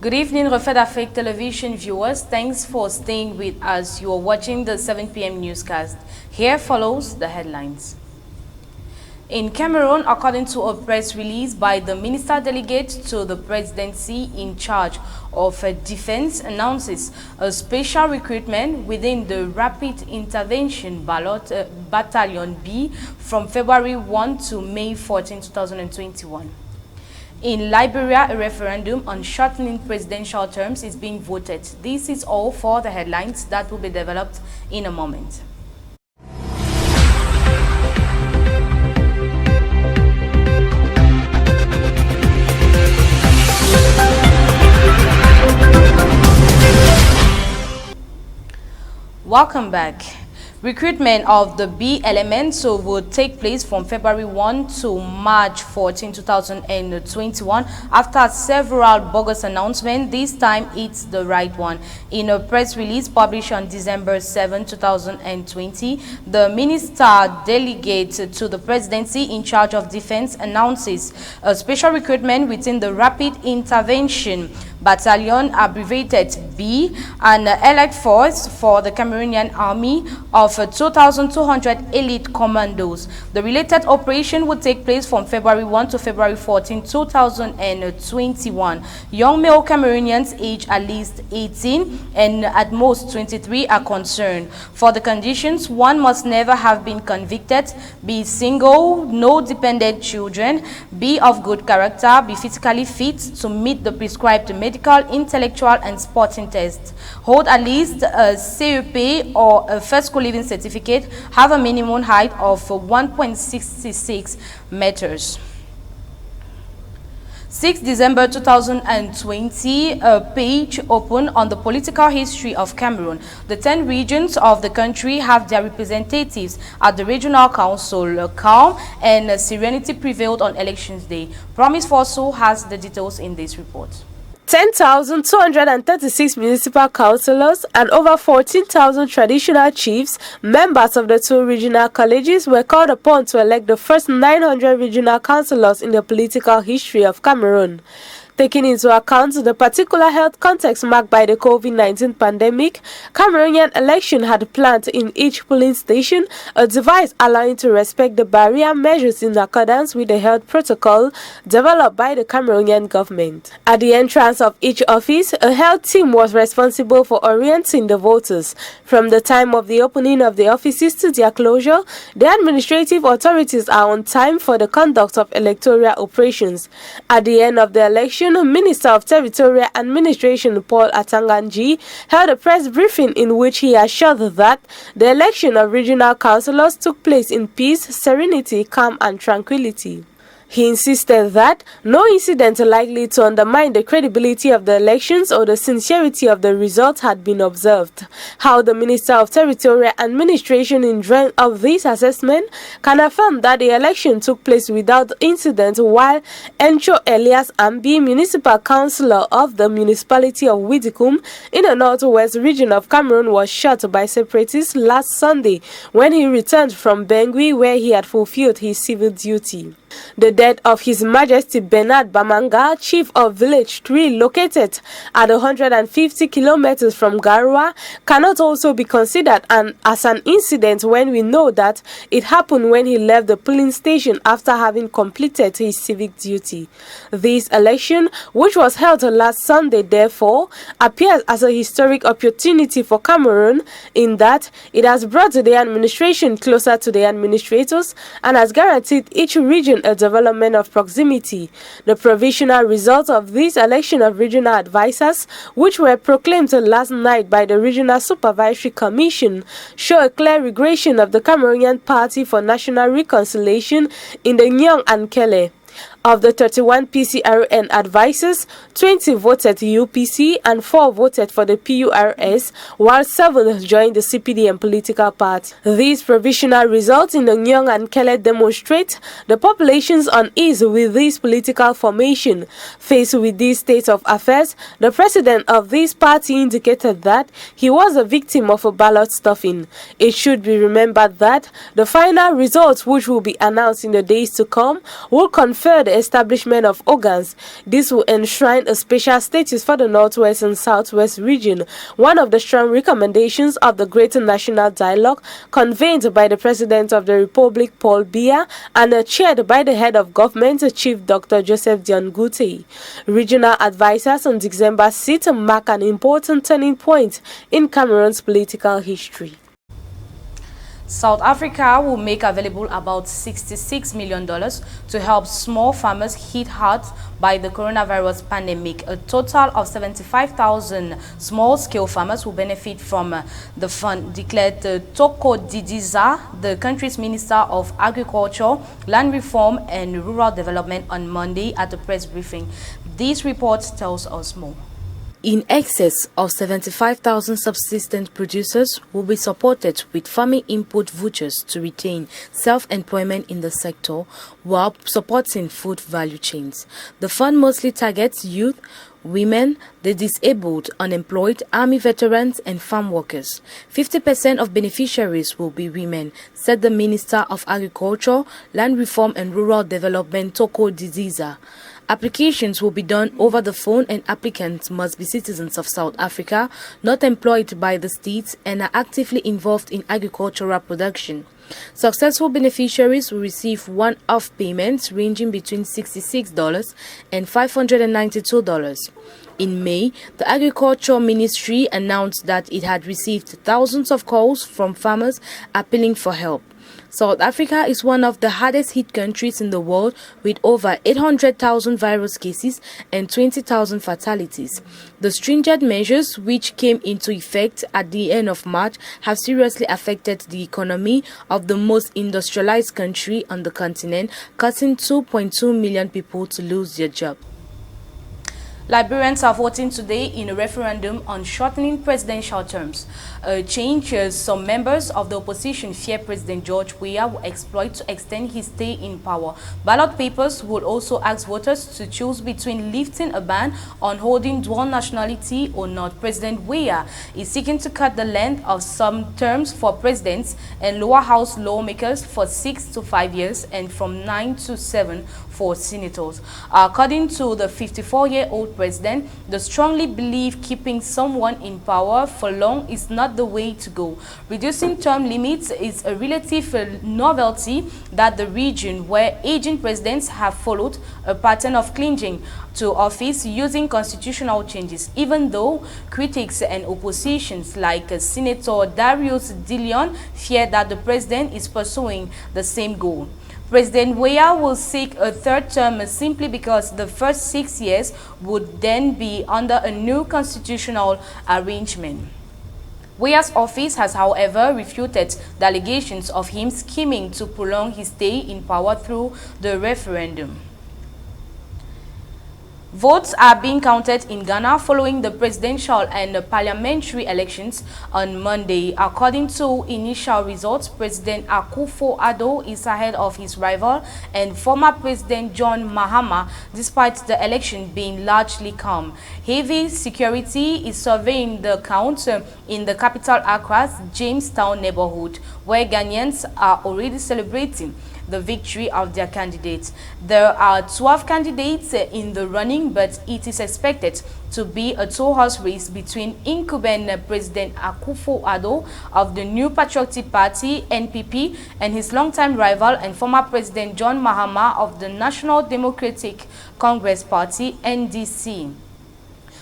Good evening, Refed Afrique television viewers. Thanks for staying with us. You are watching the 7 p.m. newscast. Here follows the headlines. In Cameroon, according to a press release by the minister delegate to the presidency in charge of defense, announces a special recruitment within the Rapid Intervention Battalion B from February 1 to May 14, 2021. In Liberia, a referendum on shortening presidential terms is being voted. This is all for the headlines that will be developed in a moment. Welcome back. Recruitment of the B elements will take place from February 1 to March 14, 2021. After several bogus announcements, this time it's the right one. In a press release published on December 7, 2020, the minister delegate to the presidency in charge of defense announces a special recruitment within the Rapid Intervention Battalion, abbreviated B, an elite force for the Cameroonian Army of 2,200 elite commandos. The related operation would take place from February 1 to February 14, 2021. Young male Cameroonians aged at least 18 and at most 23 are concerned. For the conditions, one must never have been convicted, be single, no dependent children, be of good character, be physically fit to meet the prescribed medical, intellectual, and sporting tests, hold at least a CUP or a first school living certificate, have a minimum height of 1.66 meters. 6 December 2020, a page opened on the political history of Cameroon. The 10 regions of the country have their representatives at the regional council. Calm and serenity prevailed on elections day. Promise Fosu has the details in this report. 10,236 municipal councillors and over 14,000 traditional chiefs, members of the 2 regional colleges, were called upon to elect the first 900 regional councillors in the political history of Cameroon. Taking into account the particular health context marked by the COVID-19 pandemic, Cameroonian election had planned in each polling station a device allowing to respect the barrier measures in accordance with the health protocol developed by the Cameroonian government. At the entrance of each office, a health team was responsible for orienting the voters. From the time of the opening of the offices to their closure, the administrative authorities are on time for the conduct of electoral operations. At the end of the election, Minister of Territorial Administration Paul Atanganji held a press briefing in which he assured that the election of regional councillors took place in peace, serenity, calm and tranquility. He insisted that no incident likely to undermine the credibility of the elections or the sincerity of the results had been observed. How the Minister of Territorial Administration, in drawing up this assessment, can affirm that the election took place without incident, while Encho Elias Ambi, Municipal Councillor of the municipality of Widikum in the northwest region of Cameroon, was shot by separatists last Sunday when he returned from Bangui, where he had fulfilled his civil duty. The death of His Majesty Bernard Bamanga, Chief of Village 3, located at 150 kilometers from Garoua, cannot also be considered as an incident when we know that it happened when he left the polling station after having completed his civic duty. This election, which was held last Sunday, therefore, appears as a historic opportunity for Cameroon in that it has brought the administration closer to the administrators and has guaranteed each region a development of proximity. The provisional results of this election of regional advisors, which were proclaimed last night by the Regional Supervisory Commission, show a clear regression of the Cameroonian Party for National Reconciliation in the Nyong and Kele. Of the 31 PCRN advisors, 20 voted UPC and 4 voted for the PURS, while 7 joined the CPDM political party. These provisional results in the Nyong and Kele demonstrate the population's unease with this political formation. Faced with this state of affairs, the president of this party indicated that he was a victim of a ballot stuffing. It should be remembered that the final results, which will be announced in the days to come, will confer the establishment of organs. This will enshrine a special status for the Northwest and Southwest region, one of the strong recommendations of the Greater National Dialogue convened by the President of the Republic, Paul Biya, and chaired by the head of government, Chief Dr. Joseph Dion Gute. Regional advisors on December 6 mark an important turning point in Cameroon's political history. South Africa will make available about $66 million to help small farmers hit hard by the coronavirus pandemic. A total of 75,000 small-scale farmers will benefit from the fund, declared Toko Didiza, the country's Minister of Agriculture, Land Reform and Rural Development, on Monday at a press briefing. This report tells us more. In excess of 75,000 subsistence producers will be supported with farming input vouchers to retain self-employment in the sector while supporting food value chains. The fund mostly targets youth, women, the disabled, unemployed, army veterans and farm workers. 50% of beneficiaries will be women, said the Minister of Agriculture, Land Reform and Rural Development, Toko Didiza. Applications will be done over the phone and applicants must be citizens of South Africa, not employed by the states and are actively involved in agricultural production. Successful beneficiaries will receive one-off payments ranging between $66 and $592. In May, the Agriculture Ministry announced that it had received thousands of calls from farmers appealing for help. South Africa is one of the hardest hit countries in the world with over 800,000 virus cases and 20,000 fatalities. The stringent measures which came into effect at the end of March have seriously affected the economy of the most industrialized country on the continent, causing 2.2 million people to lose their job. Liberians are voting today in a referendum on shortening presidential terms, a change some members of the opposition fear President George Weah will exploit to extend his stay in power. Ballot papers will also ask voters to choose between lifting a ban on holding dual nationality or not. President Weah is seeking to cut the length of some terms for presidents and lower house lawmakers for 6 to 5 years and from 9 to 7 for senators. According to the 54-year-old president, they strongly believe keeping someone in power for long is not the way to go. Reducing term limits is a relative novelty that the region where aging presidents have followed a pattern of clinging to office using constitutional changes, even though critics and oppositions like Senator Darius DeLeon fear that the president is pursuing the same goal. President Weah will seek a third term simply because the first 6 years would then be under a new constitutional arrangement. Weah's office has, however, refuted the allegations of him scheming to prolong his stay in power through the referendum. Votes are being counted in Ghana following the presidential and parliamentary elections on Monday. According to initial results, President Akufo-Addo is ahead of his rival and former President John Mahama, despite the election being largely calm. Heavy security is surveying the count in the capital Accra's Jamestown neighborhood, where Ghanaians are already celebrating the victory of their candidates. There are 12 candidates in the running, but it is expected to be a two-horse race between incumbent President Akufo-Addo of the New Patriotic Party, NPP, and his longtime rival and former President John Mahama of the National Democratic Congress Party, NDC.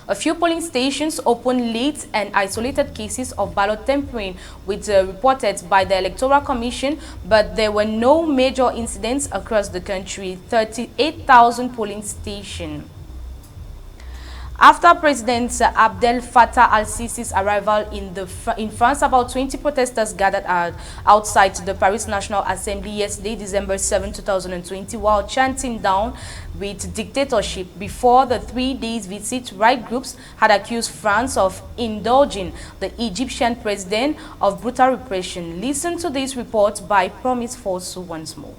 A few polling stations opened late and isolated cases of ballot tampering reported by the Electoral Commission, but there were no major incidents across the country. 38,000 polling stations. After President Abdel Fattah al-Sisi's arrival in France, about 20 protesters gathered outside the Paris National Assembly yesterday, December 7, 2020, while chanting down with dictatorship. Before the 3 days visit, right groups had accused France of indulging the Egyptian president of brutal repression. Listen to this report by Promise Fosu once more.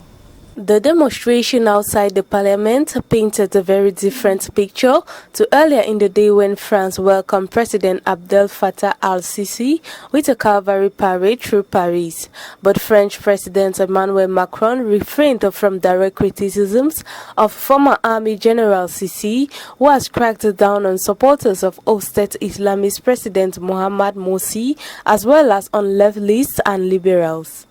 The demonstration outside the parliament painted a very different picture to earlier in the day when France welcomed President Abdel Fattah al-Sisi with a cavalry parade through Paris. But French President Emmanuel Macron refrained from direct criticisms of former Army General Sisi, who has cracked down on supporters of ousted Islamist President Mohamed Morsi, as well as on leftists and liberals.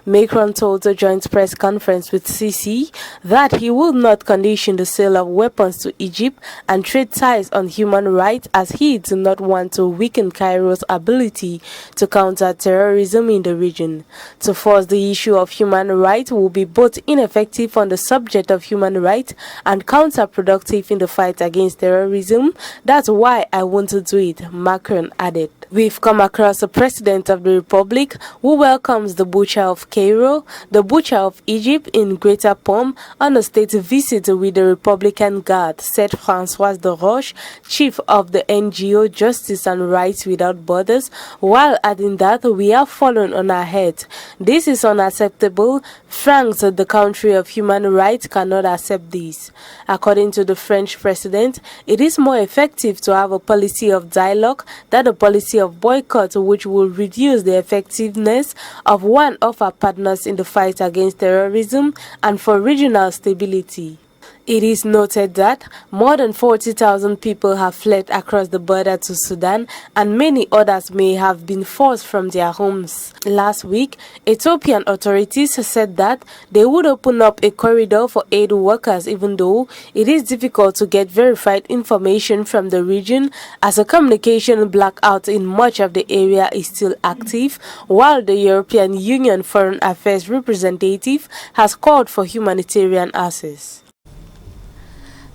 Macron told a joint press conference with Sisi that he would not condition the sale of weapons to Egypt and trade ties on human rights, as he did not want to weaken Cairo's ability to counter terrorism in the region. To force the issue of human rights will be both ineffective on the subject of human rights and counterproductive in the fight against terrorism. That's why I want to do it, Macron added. We've come across a president of the republic who welcomes the butcher of Cairo, the butcher of Egypt in greater pomp on a state visit with the Republican Guard, said Françoise de Roche, chief of the NGO Justice and Rights Without Borders, while adding that we have fallen on our heads. This is unacceptable. France, the country of human rights, cannot accept this. According to the French president, it is more effective to have a policy of dialogue than a policy of boycott, which will reduce the effectiveness of one of our partners in the fight against terrorism and for regional stability. It is noted that more than 40,000 people have fled across the border to Sudan, and many others may have been forced from their homes. Last week, Ethiopian authorities said that they would open up a corridor for aid workers, even though it is difficult to get verified information from the region, as a communication blackout in much of the area is still active, while the European Union Foreign Affairs representative has called for humanitarian access.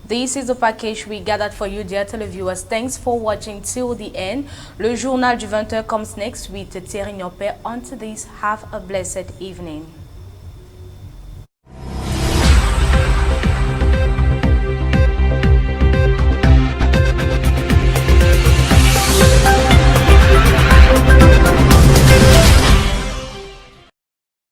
This is the package we gathered for you, dear televiewers. Thanks for watching till the end. Le Journal du 20h comes next with Thierry Nyopé. Until this, have a blessed evening.